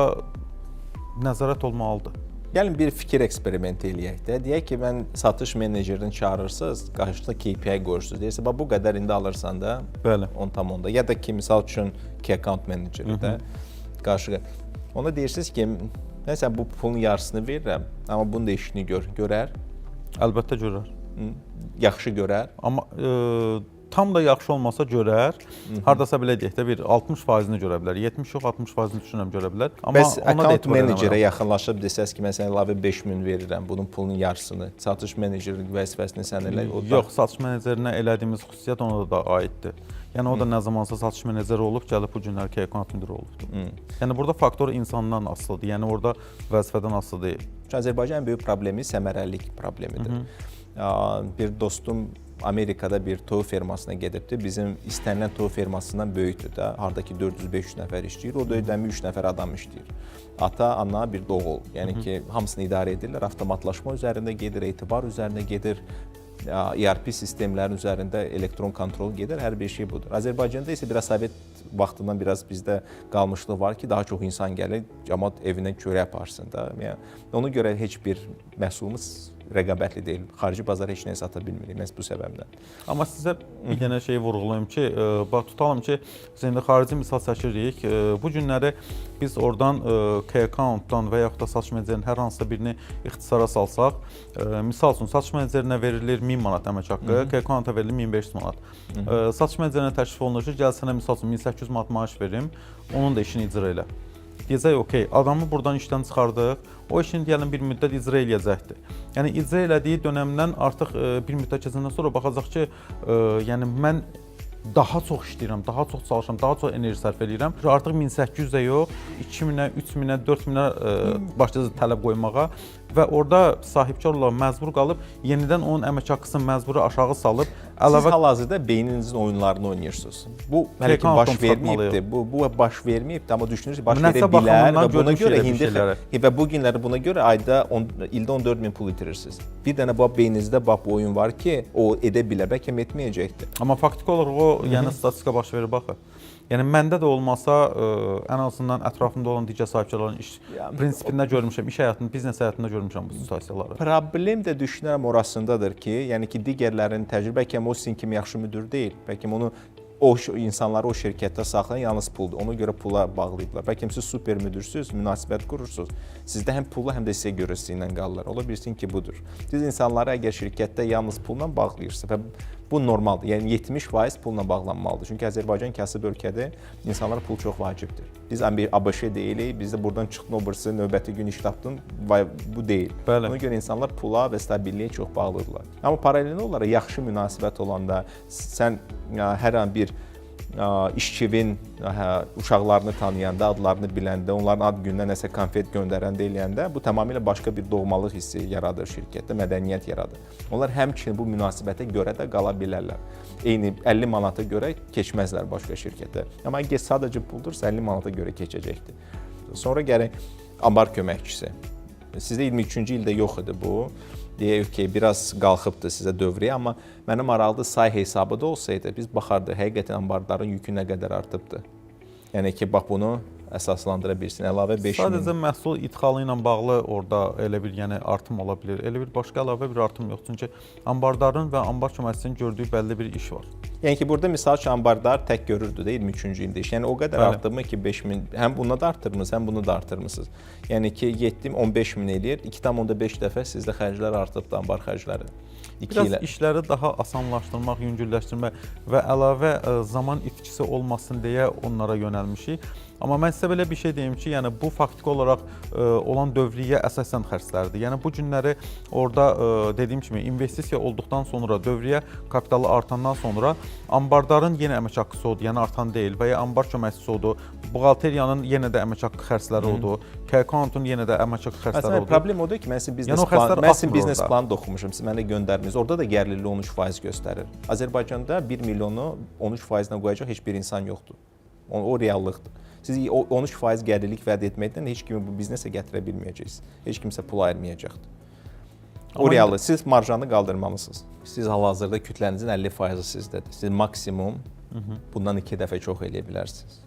nəzarət olmalıdır. Gəlin bir fikir eksperimenti eləyək də. Deyək ki, mən satış menejerini çağırırsınız, qarşısında KPI qoyursunuz. Deyirsə, bu qədər indi alırsan da, 10,10. Ya da ki, misal üçün Key Account meneceri də qarşı. Ona deyirsiniz ki, nəsə bu pulun yarısını verirəm, amma bunun da işini görər. Əlbəttə görər. Yaxşı görər. Amma tam da yaxşı olmasa görər. Hardasa belə deyək də, bir 60%-ni görə bilər. 70 yox, 60%-ni düşünürəm görə bilər. Bəs account menecerə yaxınlaşıb desəz ki, məsələn, əlavə 5000 verirəm, bunun pulunun yarısını, satış meneceri vəzifəsini sən elə. Yox, satış menecerinə elədiyimiz xüsusiyyət ona da aiddir. Yəni o da nə zamansa satış meneceri olub, gəlib bu günlər Key Account müdiri olubdur. Yəni burada faktor insandan asılıdır. Yəni orada vəzifədən asılı deyil. Azərbaycanın böyük problemi səmərəlilik problemidir. Bir dostum Amerikada bir toyuq fermasına gedibdi. Bizim istənilən toyuq fermasından böyükdür də. Hardakı 400-500 nəfər işləyir. O döydəmi 3 nəfər adam işləyir. Ata, ana, bir oğul. Yəni ki, hamısını idarə edirlər. Avtomatlaşma üzərində gedir, etibar üzərində gedir. ERP sistemlərin üzərində elektron kontrol gedir. Hər bir şey budur. Azərbaycanda isə biraz Sovet vaxtından biraz bizdə qalmışlıq var ki, daha çox insan gəlir, cəmaət evinə çörək aparsın da. Yəni ona görə heç bir məhsulumuz rəqabətli deyil. Xarici bazara heç nə sata bilmirik məhz bu səbəbdən. Amma sizə bir dənə şey vurğulayım ki, bax tutalım ki, biz indi xarici misal çəkirik. Bu günləri biz oradan K-account-dan və yaxud da satış menecerinin hər hansısa birini ixtisara salsaq, misal üçün satış menecerinə verilir 1000 manat əmək haqqı, K-account-a verilir 1500 manat. Satış menecerinə təklif olunur ki, gəl sənə misal üçün 1800 manat maaş verim, onun da işini icra elə. Deyəcək, okey, adamı buradan işdən çıxardıq, o işini deyəlim bir müddət icra eləyəcəkdir. Yəni icra elədiyi dönəmdən artıq bir müddət keçəndən sonra baxacaq ki, yəni mən daha çox işləyirəm, daha çox çalışıram, daha çox enerji sərf edirəm. Artıq 1800-ə yox, 2000-ə, 3000-ə, 4000-ə başlayacaq tələb qoymağa və orada sahibkarlar məcbur qalıb yenidən onun əmək haqqısını məcburi aşağı salıb əlavə siz hal-hazırda beyninizin oyunlarını oynayırsınız. Bu hələ ki baş verməyibdi. Bu baş verməyibdi, amma düşünürsünüz baş verə bilər və buna görə indi və bu günləri buna görə ayda ildə 14000 pul itirirsiniz. Bir dənə bu beyninizdə bu oyun var ki, o edə bilər, bəlkə etməyəcəkdir. Amma faktiki olaraq o yəni statistika baş verir baxı. Yəni məndə də olmasa ən azından ətrafımda olan digər sahibkarların iş prinsipində görmüşəm, iş həyatında, biznes həyatında görmüşəm bu situasiyaları. Problem də düşünürəm orasındadır ki, yəni ki digərlərinin təcrübə bəlkə o sizin kimi yaxşı müdür deyil. Bəlkə onu o insanları o şirkətdə saxlayan yalnız puldur. Ona görə pula bağlayıblar. Bəlkə siz super müdürsüz, münasibət qurursunuz. Sizdə həm pulu, həm də sizə görə sizinlə qalırlar. Ola bilsin ki, budur. Siz insanları əgər şirkətdə yalnız pulla bağlayırsınız və bu normaldır. Yəni 70% pulla bağlanmalıdır. Çünki Azərbaycan kasıb ölkədir. İnsanlara pul çox vacibdir. Biz ABŞ deyilik, biz də buradan çıxdın o birisi növbəti gün iş tapdın, bu deyil. Bəli. Ona görə insanlar pula və stabilliyə çox bağlıdırlar. Amma paralel olaraq yaxşı münasibət olanda, sən hər an bir işçinin uşaqlarını tanıyanda, adlarını biləndə, onların ad gününə nəsə konfet göndərəndə eləyəndə bu tamamilə başqa bir doğmalıq hissi yaradır şirkətdə, mədəniyyət yaradır. Onlar həmçinin bu münasibətə görə də qala bilərlər. Eyni 50 manata görə keçməzlər başqa şirkətə. Amma əgər sadəcə puldursa 50 manata görə keçəcəkdir. Sonra gələk ambar köməkçisi. Sizdə 23-cü ildə yox idi bu. Deyək ki, biraz qalxıbdı sizə dövrəyə, amma mənə maraqlı say hesabı da olsaydı, biz baxardıq, həqiqətən ambarların yükü nə qədər artıbdı. Yəni ki, bax bunu əsaslandıra bilsin, əlavə 5000. Sadəcə məhsul idxalı ilə bağlı orada elə bir artım ola bilər. Elə bir başqa əlavə bir artım yox. Çünki ambardarın və ambar köməkçisinin gördüyü bəlli bir iş var. Yəni ki, burada misal üçün ambardar tək görürdü də 23-cü ildə iş. Yəni o qədər artırmı ki, 5000, həm bunu da artırmısınız, həm bunu da artırmısınız. Yəni ki, 15000 eləyir, 2,5 dəfə sizdə xərclər artıbdı, ambar xərcləri. Biraz işləri daha asanlaşdırmaq, yüngülləşdirmək və əlavə zaman itkisi olmasın deyə onlara yönəlmişik. Amma mən sizə belə bir şey deyim ki, yəni bu faktiki olaraq olan dövriyyə əsasən xərclərdir. Yəni bu günləri orada dediyim kimi investisiya olduqdan sonra, dövriyyə kapitalı artandan sonra ambardarın yenə əmək haqqısı odur, yəni artan deyil və ya ambar köməkçisi odur, buğalteriyanın yenə də əmək haqqı xərcləri odur, K-accountun yenə də əmək haqqı xərcləri odur. Problem odur ki, mən sizin biznes planı da oxumuşam, siz mənə göndərdiniz. Orada da gəlirli 13% göstərir. Azərbaycanda 1 milyonu 13%-nə qoyacaq heç bir insan yoxdur. O reallıqdır. Siz 13% gəlirlik vəd etməklə heç kimi bu biznesə gətirə bilməyəcəksiniz. Heç kimsə pul ayırmayacaqdır. O reallı. Siz marjanı qaldırmalısınız. Siz hal-hazırda kütlənizin 50%-i sizdədir. Siz maksimum bundan 2 dəfə çox eləyə bilərsiniz.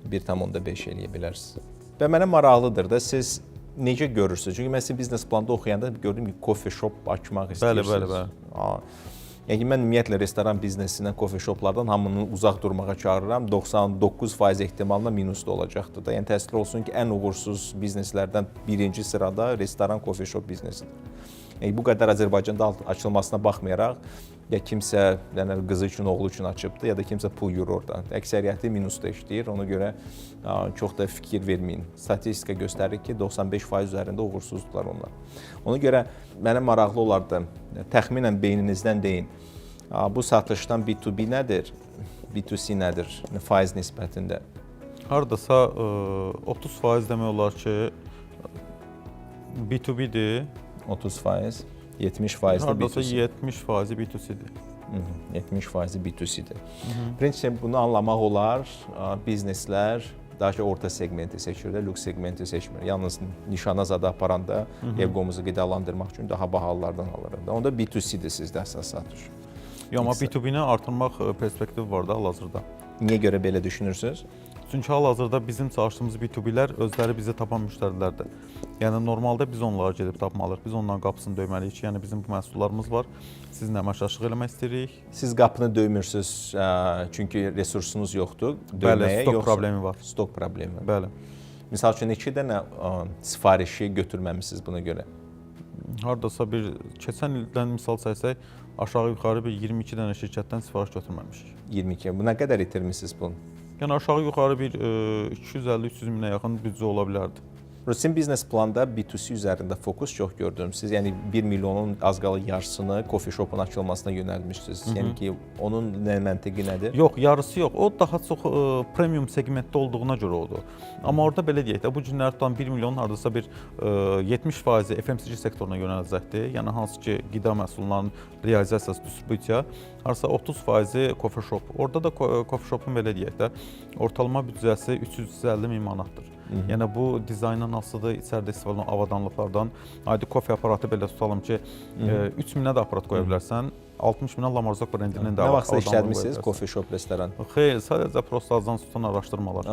1,5 eləyə bilərsiniz. Və mənə maraqlıdır da siz necə görürsünüz? Çünki mən sizin biznes planda oxuyanda gördüm ki, coffee shop açmaq istəyirsiniz. Bəli. Yəni mən ümumiyyətlə restoran biznesindən, coffee shoplardan hamını uzaq durmağa çağırıram. 99% ehtimalla minusda olacaqdır da. Yəni təəssüf olsun ki, ən uğursuz bizneslərdən birinci sırada restoran, coffee shop biznesidir. Yəni bu qədər Azərbaycanda açılmasına baxmayaraq, ya kimsə qızı üçün, oğlu üçün açıbdı, ya da kimsə pul yuyur oradan. Əksəriyyəti minusda işləyir. Ona görə çox da fikir verməyin. Statistika göstərir ki, 95% üzərində uğursuzdular onlar. Ona görə mənə maraqlı olardı. Təxminən beyninizdən deyin. Bu satışdan B2B nədir? B2C nədir? Faiz nisbətində. Hardasa 30% demək olar ki, B2B-dir. 30%, 70% də B2C. Hardasa 70% B2C-dir. 70% B2C-dir. Prinsipən bunu anlamaq olar, bizneslər daha ki orta segmenti seçir də, lüks segmenti seçmir. Yalnız nişana zada aparanda egomuzu qidalandırmaq üçün daha bahalılardan alırıq da. Onda B2C-dir sizdə əsas satış. Yox, amma B2B-ni artırmaq perspektivi var da hal-hazırda. Niyə görə belə düşünürsünüz? Çünki hal-hazırda bizim çalışdığımız B2B-lər özləri bizi tapan müştərilərdir. Yəni normalda biz onlara gedib tapmalıyıq, biz onların qapısını döyməliyik. Yəni bizim bu məhsullarımız var, sizinlə əməkdaşlıq eləmək istəyirik. Siz qapını döymürsünüz, çünki resursunuz yoxdur. Bəli, stok problemi var. Stok problemi. Bəli. Misal üçün 2 dənə sifarişi götürməmisiniz buna görə. Hardasa bir keçən ildən misal çəksək, aşağı-yuxarı bir 22 dənə şirkətdən sifariş götürməmişik. 22. Bu nə qədər itirmisiniz bunu? Yəni aşağı-yuxarı bir 250-300 minə yaxın büdcə ola bilərdi. Sizin biznes planda B2C üzərində fokus çox gördüm. Siz yəni 1 milyonun az qala yarısını coffee shopun açılmasına yönəltmişsiniz. Yəni ki, onun məntiqi nədir? Yox, yarısı yox. O daha çox premium segmentdə olduğuna görə oldu. Amma orada belə deyək də, bu günlər tutan 1 milyon hardasa bir 70% FMCG sektoruna yönələcəkdir. Yəni hansı ki, qida məhsullarının realizasiyası, distribüsiya, hardasa 30% coffee shop. Orada da coffee shopun belə deyək də, ortalama büdcəsi 350 min manatdır. Yəni bu dizayndan asılıdır, içəridə istifadə olunan avadanlıqlardan. Adi kofe aparatı belə tutalım ki, 3 minə də aparat qoya bilərsən, 60 minə Lamarzok brendinin də avadanlığı. Nə vaxtsa işlədmisiniz coffee shop restoran? Xeyr, sadəcə prosta azdan tutan araşdırmalar.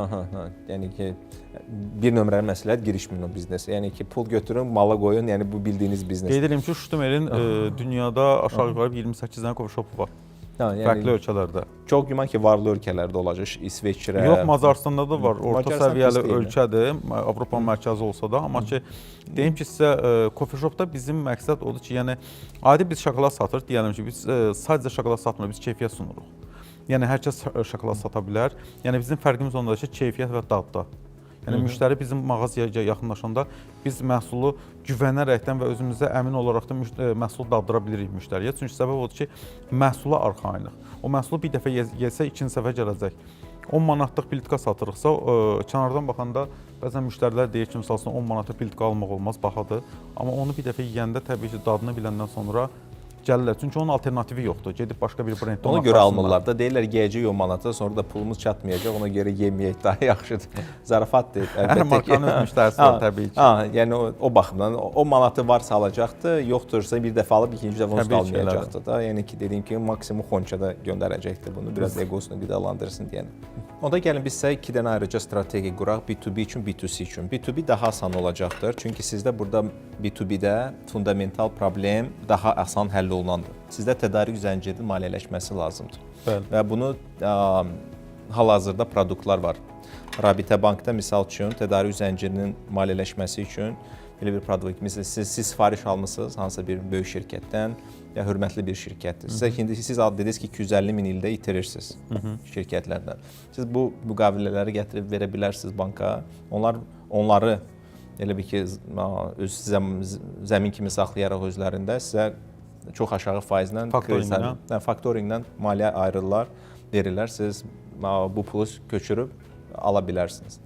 Yəni ki, bir nömrəli məsləhət girişməyin o biznesə. Yəni ki, pul götürün, mala qoyun, yəni bu bildiyiniz biznes. Qeyd edirəm ki, Ştumer'in dünyada aşağı-yuxarı 28 dənə coffee shopu var. Yəni, fərqli ölkələrdə. Çox güman ki, varlı ölkələrdə olacaq, İsveçrə. Yox, Macaristanda da var. Orta səviyyəli ölkədir, Avropanın mərkəzi olsa da. Amma ki, deyim ki, sizə coffee shopda bizim məqsəd odur ki, yəni adi biz şokolad satırıq, deyəlim ki, biz sadəcə şokolad satmırıq, biz keyfiyyət sunuruq. Yəni hər kəs şokolad sata bilər. Yəni bizim fərqimiz ondadır ki, keyfiyyət və dadda. Yəni müştəri bizim mağazaya yaxınlaşanda biz məhsulu güvənərəkdən və özümüzə əmin olaraq da məhsulu daddıra bilirik müştəriyə. Çünki səbəb odur ki, məhsula arxayınıq. O məhsulu bir dəfə yesə, ikinci səfər gələcək. 10 manatlıq plitka satırıqsa, kənardan baxanda bəzən müştərilər deyir ki, məsələn 10 manatlıq plitka almaq olmaz, bahadır. Amma onu bir dəfə yeyəndə təbii ki, dadını biləndən sonra gəlirlər. Çünki onun alternativi yoxdur. Gedib başqa bir brenddə ona görə almırlar da. Deyirlər yeyəcək 10 manata, sonra da pulumuz çatmayacaq. Ona görə yeməyək daha yaxşıdır. Zarafatdır. Hər markanın öz müştərisi var təbii ki. Yəni o baxımdan 10 manatı varsa alacaqdı, yoxdursa bir dəfə alıb ikinci dəfə onu almayacaqdı da. Yəni ki, dediyim kimi maksimum Xonçada göndərəcəkdi bunu. Biraz egosunu qidalandırsın deyən. Onda gəlin biz sizə 2 dənə ayrıca strategiya quraq B2B üçün, B2C üçün. B2B daha asan olacaqdır. Çünki sizdə burada B2B-də fundamental problem daha asan həll olunandır. Sizdə tədarük zəncirinin maliyyələşməsi lazımdır. Bəli. Və bunu hal-hazırda produktlar var. Rabitə Bankda misal üçün tədarük zəncirinin maliyyələşməsi üçün belə bir produkt. Məsələn, siz sifariş almısınız hansısa bir böyük şirkətdən, ya hörmətli bir şirkətdir. Sizə indi siz dediniz ki, 250 min ildə itirirsiniz şirkətlərdən. Siz bu müqavilələri gətirib verə bilərsiniz banka. Onları elə bir ki, öz zəmin kimi saxlayaraq özlərində sizə çox aşağı faizlə, faktoringlə maliyyə ayrılırlar, verirlər. Siz bu pulu köçürüb ala bilərsiniz.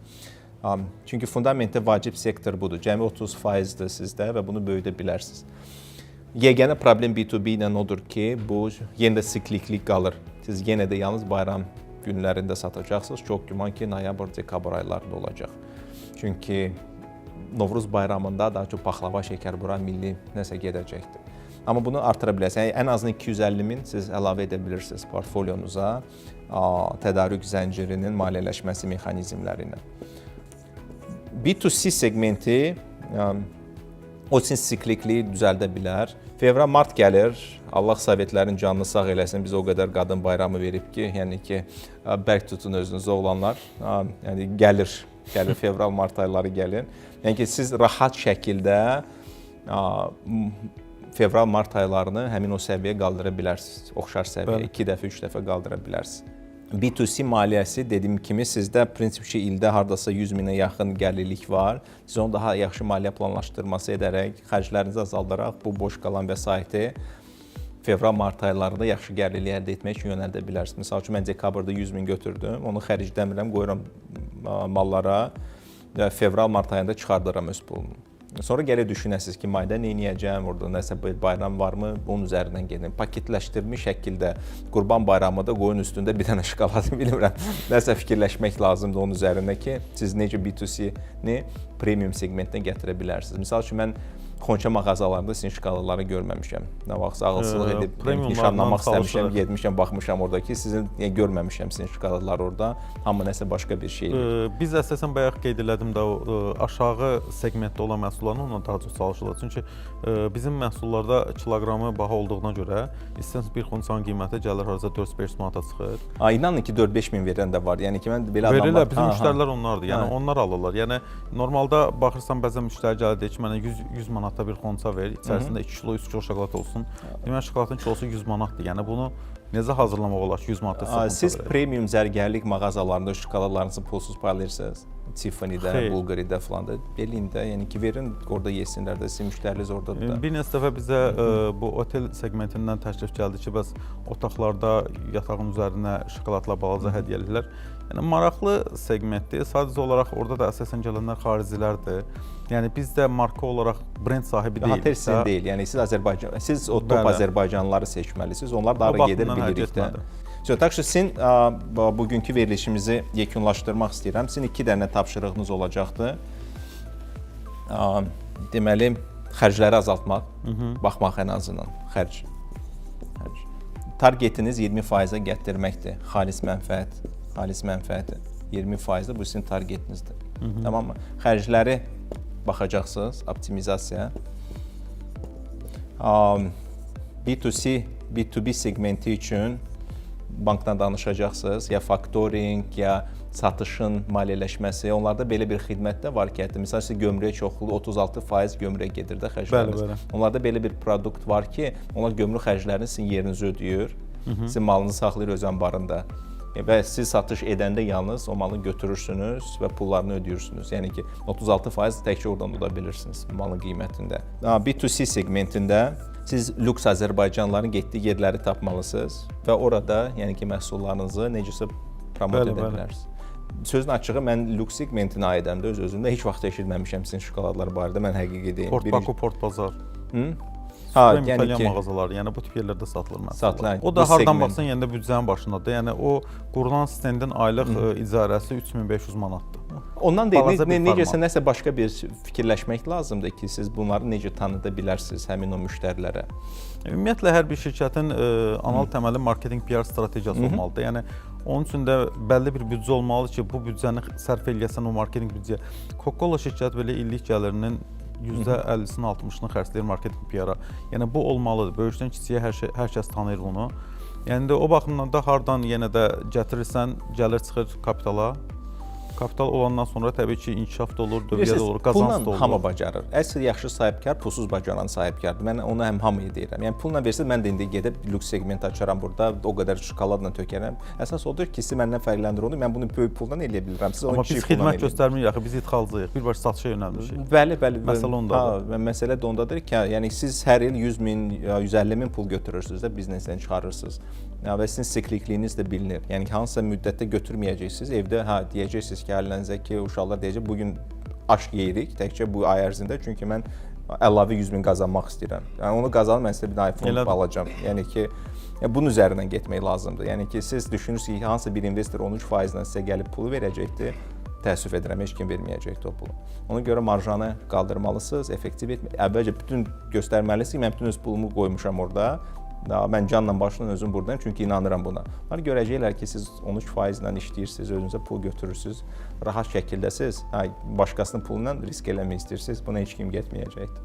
Çünki fundamentdə vacib sektor budur. Cəmi 30%dir sizdə və bunu böyüdə bilərsiniz. Yeganə problem B2B ilə odur ki, bu yenə də sikliklik qalır. Siz yenə də yalnız bayram günlərində satacaqsınız. Çox güman ki, noyabr, dekabr aylarında olacaq. Çünki Novruz bayramında daha çox paxlava, şəkərbura, milli nəsə gedəcəkdir. Amma bunu artıra bilərsiniz. Yəni, ən azından 250 min siz əlavə edə bilirsiniz portfolyonuza tədarük zəncirinin maliyyələşməsi mexanizmlərinə. B2C segmenti o siklikliyi düzəldə bilər. Fevral-mart gəlir, Allah sovetlərin canını sağ eləsin, biz o qədər qadın bayramı verib ki, yəni ki, bərk tutun özünüzə olanlar, yəni gəlir fevral-mart ayları gəlir. Yəni ki, siz rahat şəkildə fevral-mart aylarını həmin o səviyyəyə qaldıra bilərsiniz, oxşar səviyyə, 2 dəfə, 3 dəfə qaldıra bilərsiniz. B2C maliyyəsi dediyim kimi sizdə prinsip ki, ildə hardasa 100 minə yaxın gəlirlik var. Siz onu daha yaxşı maliyyə planlaşdırması edərək, xərclərinizi azaldaraq bu boş qalan vəsaiti fevral-mart aylarında yaxşı gəlirlik əldə etmək üçün yönəldə bilərsiniz. Məsəl üçün, mən dekabrda 100 min götürdüm, onu xərcləmirəm, qoyuram mallara və fevral-mart ayında çıxardıram öz pulumu. Sonra gələ düşünəsiniz ki, mayda nə edəcəm, orada nəsə bir bayram varmı, onun üzərindən gedin. Paketləşdirilmiş şəkildə Qurban bayramında qoyun üstündə bir dənə şokoladı bilmirəm. Nəsə fikirləşmək lazımdır onun üzərində ki, siz necə B2C-ni premium segmentdən gətirə bilərsiniz. Misal üçün, mən Xonça mağazalarında sizin şokolaları görməmişəm. Nə vaxt ağılsızlıq edib Premiumlardan nişanlamaq istəmişəm, çalışırıq. getmişəm, baxmışam oradakı sizin görməmişəm sizin şokolaları orada. Amma nəsə başqa bir şey. Biz əsasən bayaq qeyd elədim də o aşağı segmentdə olan məhsullarla onunla daha çox çalışırıq. Çünki bizim məhsullarda kiloqramı baha olduğuna görə istəsəniz bir xonçanın qiyməti gəlir harca 4-5 manata çıxır. İnanın ki 4-5 min verən də var. Yəni ki mən belə adamlar verirlər, bizim müştərilər onlardır. Yəni onlar alırlar. Yəni normalda baxırsan bəzən müştəri gəlir deyir ki, mənə 100 manata bir xonça ver, içərisində 2 kilo, 3 kilo şokolad olsun. Demək şokoladın kilosu 100 manatdır. Yəni bunu necə hazırlamaq olar ki 100 manata siz premium zərgərlik mağazalarında şokoladlarınızı pulsuz paylayırsınız. Tiffany-də, Bulgari-də falan da belində, yəni ki verin orada yesinlər də, sizin müştəriniz ordadır da. Bir neçə dəfə bizə bu otel segmentindən təklif gəldi ki, bəs otaqlarda yatağın üzərinə şokoladla balaca hədiyyəliklər. Yəni maraqlı segmentdir. Sadəcə olaraq orada da əsasən gələnlər xaricilərdir. Yəni biz də marka olaraq brend sahibi deyilik. Hater sizin deyil. Yəni siz o top Azərbaycanlıları seçməlisiniz. Onlar da hara gedir bilirik də. Tak ki, sizin bugünkü verilişimizi yekunlaşdırmaq istəyirəm. Sizin 2 dənə tapşırığınız olacaqdır. Deməli, xərcləri azaltmaq, baxmaq ən azından xərc. Targetiniz 20%-ə gətirməkdir. Xalis mənfəəti 20%-də bu sizin targetinizdir. Tamam mı? Xərcləri baxacaqsınız, optimizasiya. B2C, B2B segmenti üçün bankdan danışacaqsınız, ya faktoring, ya satışın maliyyələşməsi. Onlarda belə bir xidmət də var ki, hətta məsələn siz gömrüyə çoxlu 36% gömrüyə gedir də xərcləriniz. Onlarda belə bir produkt var ki, onlar gömrük xərclərini sizin yerinizə ödəyir, sizin malınızı saxlayır öz anbarında. Və siz satış edəndə yalnız o malı götürürsünüz və pullarını ödəyirsiniz. Yəni ki, 36% təkcə oradan uda bilirsiniz malın qiymətində. B2C segmentində siz lüks Azərbaycanlıların getdiyi yerləri tapmalısınız və orada, yəni ki, məhsullarınızı necəsə promot edə bilərsiniz. Sözün açığı, mən lüks segmentinə aidəm də öz-özümdə. Heç vaxt eşitməmişəm sizin şokoladlar barədə, mən həqiqi deyim. Port Baku, Port Bazar. Yəni İtalyan mağazaları, yəni bu tip yerlərdə satılır məsələn. O da hardan baxsan, yəni də büdcənin başındadır. Yəni o qurulan stendin aylıq icarəsi 3500 manatdır. Ondan deyil, necəsə nəsə başqa bir fikirləşmək lazımdır ki, siz bunları necə tanıda bilərsiniz həmin o müştərilərə. Ümumiyyətlə, hər bir şirkətin anal təməli marketinq PR strategiyası olmalıdır. Yəni onun üçün də bəlli bir büdcə olmalıdır ki, bu büdcəni sərf eləyəsən o marketinq büdcəyə. Coca-Cola şirkəti belə illik gəlirinin %50-sini, 60-sını xərcləyir marketinq PR-a. Yəni bu olmalıdır. Böyükdən kiçiyə hər kəs tanıyır bunu. Yəni də o baxımdan da hardan yenə də gətirirsən, gəlir çıxır kapitala. Kapital olandan sonra təbii ki, inkişaf da olur, dövriyyə də olur, qazanc da olur. Pulla hamı bacarır. Əsl yaxşı sahibkar pulsuz bacaran sahibkardır. Mən onu həm hamıya deyirəm. Yəni pulla versəz mən də indi gedib lüks segment açaram burada, o qədər şokoladla tökərəm. Əsas odur ki, siz məndən fərqləndirir onu. Mən bunu böyük pulla eləyə bilirəm. Siz onu kiçik pulla. Amma biz xidmət göstərmirik axı, biz idxalcıyıq. Birbaşa satışa yönəlmişik. Bəli. Məsələ ondadır. Məsələ də ondadır ki, yəni siz hər il 100 min, 150 min pul götürürsünüz də biznesdən çıxarırsınız. Və sizin siklikliyiniz də bilinir. Yəni hansısa müddətdə götürməyəcəksiniz. Evdə deyəcəksiniz ki, ailənize ki, uşaqlar deyəcək, bugün aş yeyirik təkcə bu ay ərzində, çünki mən əlavə 100 min qazanmaq istəyirəm. Yəni onu qazanıb mən sizə bir iPhone alacağam. Yəni ki, bunun üzərindən getmək lazımdır. Yəni ki, siz düşünürsünüz ki, hansısa bir investor 13%-dən sizə gəlib pulu verəcəkdir. Təəssüf edirəm, heç kim verməyəcəkdir o pulu. Ona görə marjanı qaldırmalısınız, effektiv etmək. Əvvəlcə bütün göstərməlisiniz, mən bütün öz pulumu qoymuşam orada. Mən canla başla özüm buradayım, çünki inanıram buna. Onlar görəcəklər ki, siz 13%-lə işləyirsiniz, özünüzə pul götürürsünüz, rahat şəkildəsiz, başqasının pulundan risk eləmək istəyirsiniz, buna heç kim getməyəcəkdir.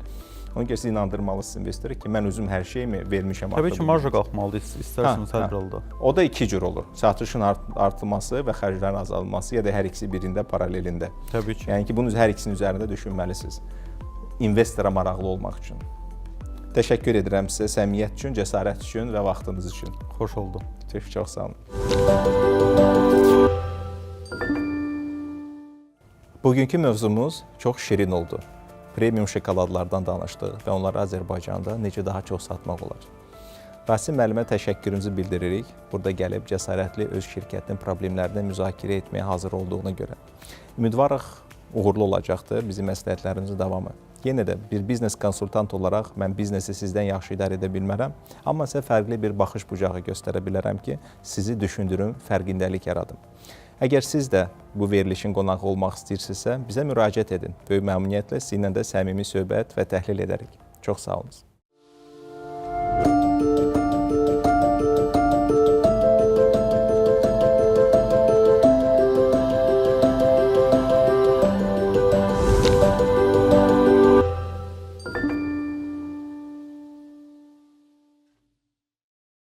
Ona görə siz inandırmalısınız investoru ki, mən özüm hər şeyimi vermişəm. Təbii ki, marja qalxmalıdır, istərsiniz hər bir halda. O da iki cür olur. Satışın artırılması və xərclərin azalması, ya da hər ikisi birində, paralelində. Təbii ki. Yəni ki, bunun hər ikisinin üzərində düşünməlisiniz. İnvestora maraqlı olmaq üçün. Təşəkkür edirəm sizə səmimiyyət üçün, cəsarət üçün və vaxtınız üçün. Xoş oldu. Çox sağ olun. Bugünkü mövzumuz çox şirin oldu. Premium şokoladlardan danışdıq və onları Azərbaycanda necə daha çox satmaq olar. Rasim müəllimə təşəkkürümüzü bildiririk. Burada gəlib cəsarətli öz şirkətinin problemlərini müzakirə etməyə hazır olduğuna görə. Ümidvarıq uğurlu olacaqdır bizim məsləhətlərimizin davamı. Yenə də bir biznes konsultant olaraq mən biznesi sizdən yaxşı idarə edə bilmərəm, amma sizə fərqli bir baxış bucağı göstərə bilərəm ki, sizi düşündürüm, fərqindəlik yaradım. Əgər siz də bu verilişin qonağı olmaq istəyirsinizsə, bizə müraciət edin. Böyük məmnuniyyətlə sizinlə də səmimi söhbət və təhlil edərik. Çox sağ olun.